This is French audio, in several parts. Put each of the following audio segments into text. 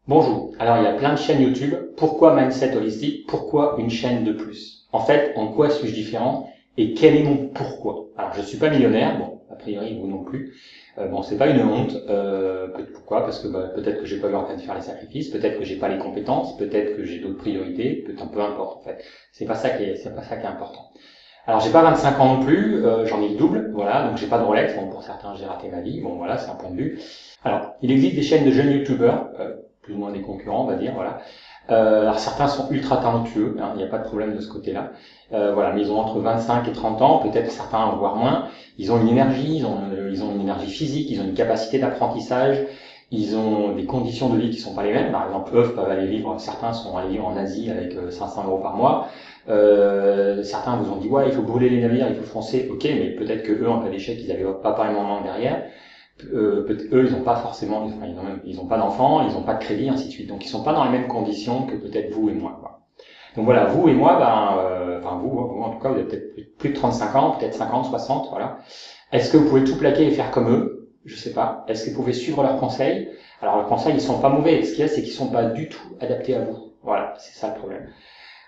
Bonjour, alors il y a plein de chaînes YouTube. Pourquoi Mindset Holistique? Pourquoi une chaîne de plus? En fait, en quoi suis-je différent? Et quel est mon pourquoi? Alors je suis pas millionnaire, bon, a priori vous non plus. Bon, c'est pas une honte. Pourquoi? Parce que peut-être que j'ai pas eu en train de faire les sacrifices, peut-être que j'ai pas les compétences, peut-être que j'ai d'autres priorités, peu importe en fait. C'est pas ça qui est important. Alors j'ai pas 25 ans non plus, j'en ai le double, voilà, donc j'ai pas de Rolex, bon pour certains j'ai raté ma vie, bon voilà, c'est un point de vue. Alors, il existe des chaînes de jeunes youtubeurs, plus ou moins des concurrents, on va dire, voilà. Alors certains sont ultra talentueux, hein, il n'y a pas de problème de ce côté-là. Voilà, mais ils ont entre 25 et 30 ans, peut-être certains voire moins. Ils ont une énergie, ils ont une énergie physique, ils ont une capacité d'apprentissage, ils ont des conditions de vie qui sont pas les mêmes. Par exemple, eux peuvent aller vivre, certains sont allés vivre en Asie avec 500 euros par mois. Certains vous ont dit ouais, il faut brûler les navires, il faut foncer. Ok, mais peut-être que eux en cas d'échec, ils avaient pas énormément derrière. Eux, ils n'ont pas forcément, enfin, ils ont pas d'enfants, ils n'ont pas de crédit, ainsi de suite. Donc, ils sont pas dans les mêmes conditions que peut-être vous et moi, quoi. Donc voilà, vous et moi, enfin vous en tout cas, vous avez peut-être plus de 35 ans, peut-être 50, 60, voilà. Est-ce que vous pouvez tout plaquer et faire comme eux? Je sais pas. Est-ce que vous pouvez suivre leurs conseils? Alors leurs conseils, ils sont pas mauvais. Ce qu'il y a, c'est qu'ils sont pas du tout adaptés à vous. Voilà, c'est ça le problème.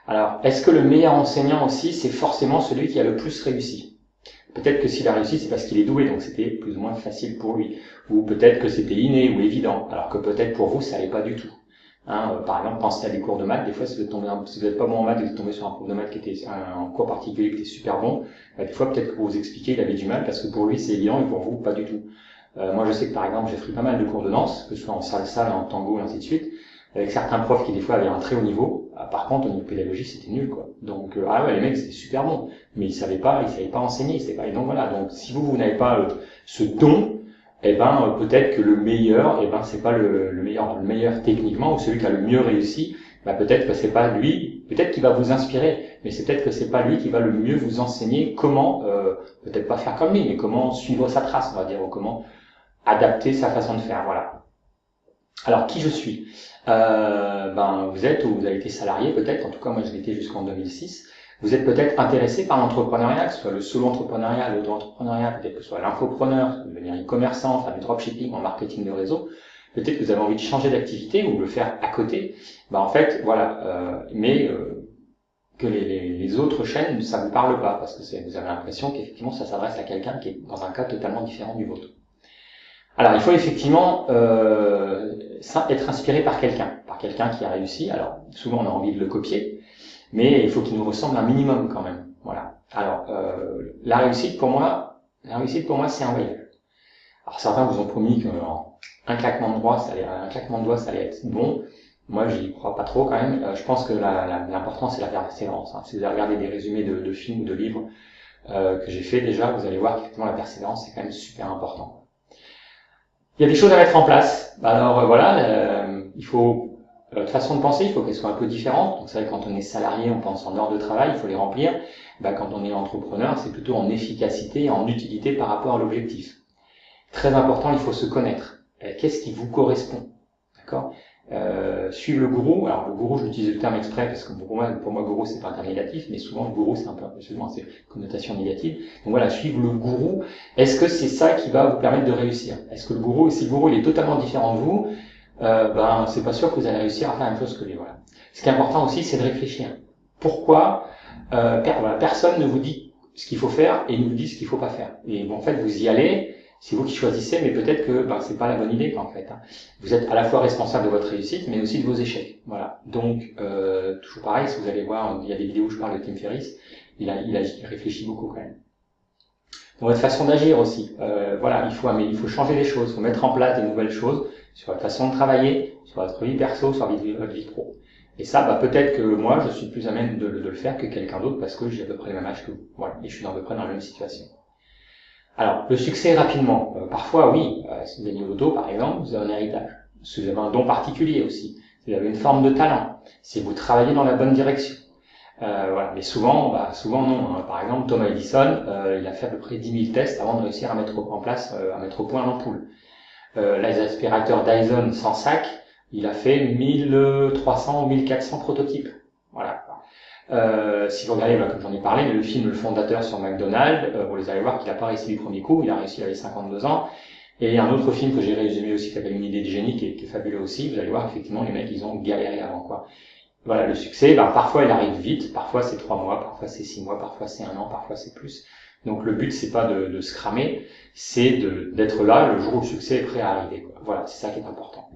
Alors, est-ce que le meilleur enseignant aussi, c'est forcément celui qui a le plus réussi? Peut-être que s'il a réussi, c'est parce qu'il est doué, donc c'était plus ou moins facile pour lui. Ou peut-être que c'était inné ou évident, alors que peut-être pour vous, ça l'est pas du tout. Hein, par exemple, pensez à des cours de maths. Des fois, si vous n'êtes pas bon en maths et vous êtes tombé sur un cours de maths qui était un cours particulier qui était super bon, des fois, peut-être que pour vous expliquer, il avait du mal parce que pour lui, c'est évident et pour vous, pas du tout. Moi, je sais que par exemple, j'ai pris pas mal de cours de danse, que ce soit en salsa, en tango, et ainsi de suite, avec certains profs qui des fois avaient un très haut niveau. Par contre, au niveau pédagogique, c'était nul, quoi. Donc, ah ouais, les mecs, c'était super bon, mais ils savaient pas enseigner, ils savaient pas. Et donc voilà. Donc, si vous n'avez pas ce don, eh ben, peut-être que le meilleur, eh ben, c'est pas le meilleur techniquement, ou celui qui a le mieux réussi, peut-être que c'est pas lui, peut-être qu'il va vous inspirer, mais c'est peut-être que c'est pas lui qui va le mieux vous enseigner comment, peut-être pas faire comme lui, mais comment suivre sa trace, on va dire, ou comment adapter sa façon de faire, voilà. Alors, qui je suis? Vous êtes ou vous avez été salarié peut-être, en tout cas moi je l'étais jusqu'en 2006. Vous êtes peut-être intéressé par l'entrepreneuriat, que ce soit le solo-entrepreneuriat, l'auto-entrepreneuriat, peut-être que ce soit l'infopreneur, devenir e-commerçant, faire du dropshipping en marketing de réseau. Peut-être que vous avez envie de changer d'activité ou de le faire à côté. En fait, voilà. Que les autres chaînes, ça vous parle pas, parce que vous avez l'impression qu'effectivement ça s'adresse à quelqu'un qui est dans un cas totalement différent du vôtre. Alors, il faut effectivement être inspiré par quelqu'un qui a réussi. Alors, souvent on a envie de le copier, mais il faut qu'il nous ressemble un minimum quand même. Voilà. Alors, la réussite pour moi, c'est un voyage. Alors certains vous ont promis qu'un claquement de doigts, ça allait être bon. Moi, j'y crois pas trop quand même. Je pense que l'important c'est la persévérance. Hein. Si vous regardez des résumés de films ou de livres que j'ai fait déjà, vous allez voir qu'effectivement la persévérance c'est quand même super important. Il y a des choses à mettre en place. Alors il faut notre façon de penser, il faut qu'elle soit un peu différente. Donc c'est vrai que quand on est salarié, on pense en heures de travail, il faut les remplir. Quand on est entrepreneur, c'est plutôt en efficacité, en utilité par rapport à l'objectif. Très important, il faut se connaître. Qu'est-ce qui vous correspond? D'accord? Suivre le gourou. Alors le gourou, j'utilise le terme exprès parce que pour moi gourou c'est pas un terme négatif, mais souvent le gourou c'est un peu absolument c'est connotation négative. Donc voilà, suivre le gourou. Est-ce que c'est ça qui va vous permettre de réussir? Est-ce que le gourou, si le gourou il est totalement différent de vous, c'est pas sûr que vous allez réussir à faire la même chose que lui. Voilà. Ce qui est important aussi, c'est de réfléchir. Pourquoi personne ne vous dit ce qu'il faut faire et ne vous dit ce qu'il faut pas faire. Et bon, en fait, vous y allez. C'est vous qui choisissez, mais peut-être que c'est pas la bonne idée en fait. Hein. Vous êtes à la fois responsable de votre réussite, mais aussi de vos échecs. Voilà. Donc toujours pareil, si vous allez voir, il y a des vidéos où je parle de Tim Ferriss, il réfléchit beaucoup quand même. Dans votre façon d'agir aussi, il faut changer les choses, il faut mettre en place des nouvelles choses sur votre façon de travailler, sur votre vie perso, sur votre vie pro. Et ça, peut-être que moi, je suis plus à même de le faire que quelqu'un d'autre parce que j'ai à peu près le même âge que vous. Voilà. Et je suis à peu près dans la même situation. Alors, le succès rapidement. Parfois, oui, si vous gagnez au loto, par exemple, vous avez un héritage. Si vous avez un don particulier aussi. Si vous avez une forme de talent. Si vous travaillez dans la bonne direction. Mais souvent non. Hein. Par exemple, Thomas Edison, il a fait à peu près 10 000 tests avant de réussir à mettre au point l'ampoule. Les aspirateurs Dyson sans sac, il a fait 1300 ou 1400 prototypes. Voilà. Si vous regardez, comme j'en ai parlé, le film Le Fondateur sur McDonald's, vous allez voir qu'il n'a pas réussi du premier coup, il a réussi à 52 ans. Et il y a un autre film que j'ai résumé aussi qui s'appelle Une idée de génie qui est fabuleux aussi. Vous allez voir, effectivement, les mecs, ils ont galéré avant, quoi. Voilà, le succès, parfois il arrive vite, parfois c'est 3 mois, parfois c'est 6 mois, parfois c'est 1 an, parfois c'est plus. Donc le but, c'est pas de se cramer, c'est d'être là le jour où le succès est prêt à arriver, quoi. Voilà, c'est ça qui est important.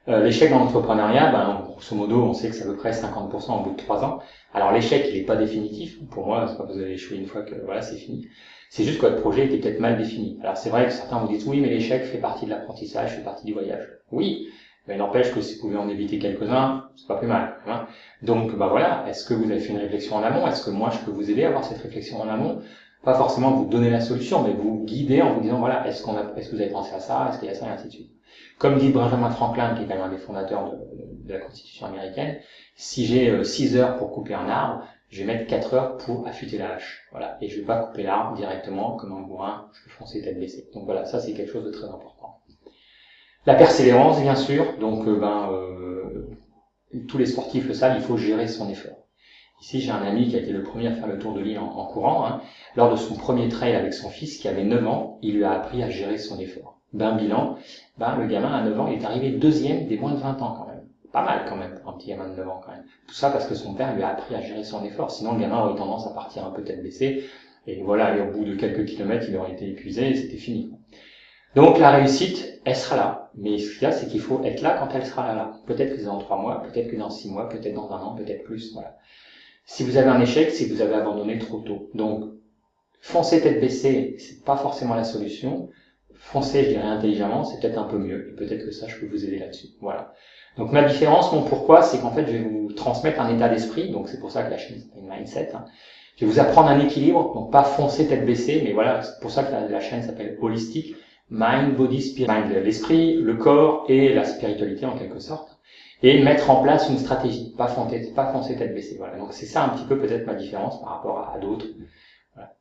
L'échec dans l'entrepreneuriat, grosso modo, on sait que c'est à peu près 50% au bout de 3 ans. Alors l'échec, il n'est pas définitif. Pour moi, c'est pas que vous avez échoué une fois que voilà, c'est fini. C'est juste que votre projet était peut-être mal défini. Alors c'est vrai que certains vous disent oui, mais l'échec fait partie de l'apprentissage, fait partie du voyage. Oui, mais il n'empêche que si vous pouvez en éviter quelques-uns, c'est pas plus mal. Hein. Donc voilà, est-ce que vous avez fait une réflexion en amont? Est-ce que moi je peux vous aider à avoir cette réflexion en amont? Pas forcément vous donner la solution, mais vous guider en vous disant voilà, est-ce que vous avez pensé à ça, est-ce qu'il y a ça, et ainsi de suite. Comme dit Benjamin Franklin, qui est quand même un des fondateurs de la Constitution américaine, si j'ai 6 heures pour couper un arbre, je vais mettre 4 heures pour affûter la hache. Voilà. Et je vais pas couper l'arbre directement comme un bourrin, je vais foncer tête baissée. Donc voilà, ça c'est quelque chose de très important. La persévérance, bien sûr. Donc tous les sportifs le savent, il faut gérer son effort. Ici, j'ai un ami qui a été le premier à faire le tour de l'île en courant. Hein. Lors de son premier trail avec son fils, qui avait 9 ans, il lui a appris à gérer son effort. Bilan, le gamin à 9 ans, il est arrivé deuxième des moins de 20 ans quand même. Pas mal quand même pour un petit gamin de 9 ans quand même. Tout ça parce que son père lui a appris à gérer son effort. Sinon, le gamin aurait tendance à partir un peu tête baissée. Et voilà, et au bout de quelques kilomètres, il aurait été épuisé et c'était fini. Donc la réussite, elle sera là. Mais ce qu'il y a, c'est qu'il faut être là quand elle sera là. Peut-être que dans 3 mois, peut-être que dans 6 mois, peut-être dans 1 an, peut-être plus. Voilà. Si vous avez un échec, c'est que vous avez abandonné trop tôt. Donc, foncer tête baissée, c'est pas forcément la solution. Foncer, je dirais intelligemment, c'est peut-être un peu mieux. Et peut-être que ça, je peux vous aider là-dessus. Voilà. Donc, ma différence, mon pourquoi, c'est qu'en fait, je vais vous transmettre un état d'esprit. Donc, c'est pour ça que la chaîne s'appelle Mindset. Hein. Je vais vous apprendre un équilibre. Donc, pas foncer tête baissée, mais voilà, c'est pour ça que la chaîne s'appelle holistique. Mind, body, spirit. Mind, l'esprit, le corps et la spiritualité en quelque sorte. Et mettre en place une stratégie, pas foncer tête baissée. Voilà. Donc c'est ça un petit peu peut-être ma différence par rapport à d'autres. Voilà.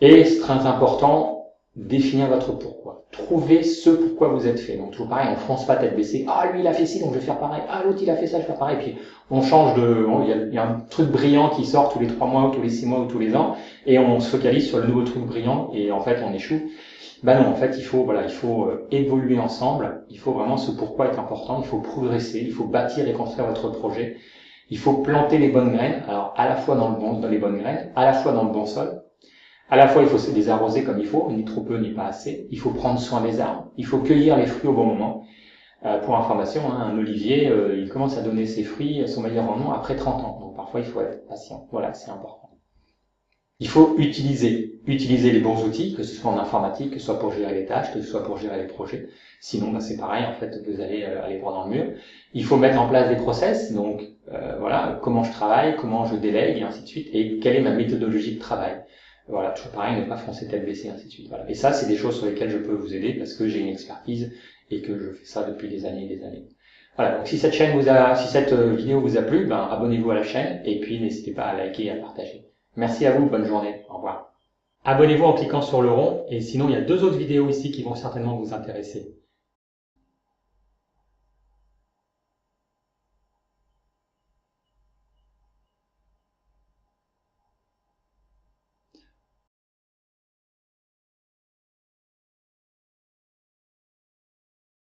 Et c'est très important, définir votre pourquoi. Trouvez ce pourquoi vous êtes fait. Donc toujours pareil, on fonce pas tête baissée. Ah lui il a fait ci, donc je vais faire pareil. Ah l'autre il a fait ça, je vais faire pareil. Puis on change il y a un truc brillant qui sort tous les 3 mois ou tous les 6 mois ou tous les ans, et on se focalise sur le nouveau truc brillant et en fait on échoue. Non, en fait, il faut évoluer ensemble. Il faut vraiment ce pourquoi est important. Il faut progresser. Il faut bâtir et construire votre projet. Il faut planter les bonnes graines. Alors, à la fois dans les bonnes graines, à la fois dans le bon sol. À la fois, il faut se les arroser comme il faut, ni trop peu, ni pas assez. Il faut prendre soin des arbres. Il faut cueillir les fruits au bon moment. Pour information, un olivier, il commence à donner ses fruits, son meilleur rendement après 30 ans. Donc, parfois, il faut être patient. Voilà, c'est important. Il faut utiliser les bons outils, que ce soit en informatique, que ce soit pour gérer les tâches, que ce soit pour gérer les projets. Sinon, c'est pareil, en fait, vous allez aller droit dans le mur. Il faut mettre en place des process, donc voilà, comment je travaille, comment je délègue, et ainsi de suite, et quelle est ma méthodologie de travail. Voilà, toujours pareil, ne pas foncer tête baissée, ainsi de suite. Voilà. Et ça, c'est des choses sur lesquelles je peux vous aider parce que j'ai une expertise et que je fais ça depuis des années et des années. Voilà, donc si cette vidéo vous a plu, abonnez-vous à la chaîne et puis n'hésitez pas à liker et à partager. Merci à vous, bonne journée, au revoir. Abonnez-vous en cliquant sur le rond, et sinon il y a 2 autres vidéos ici qui vont certainement vous intéresser.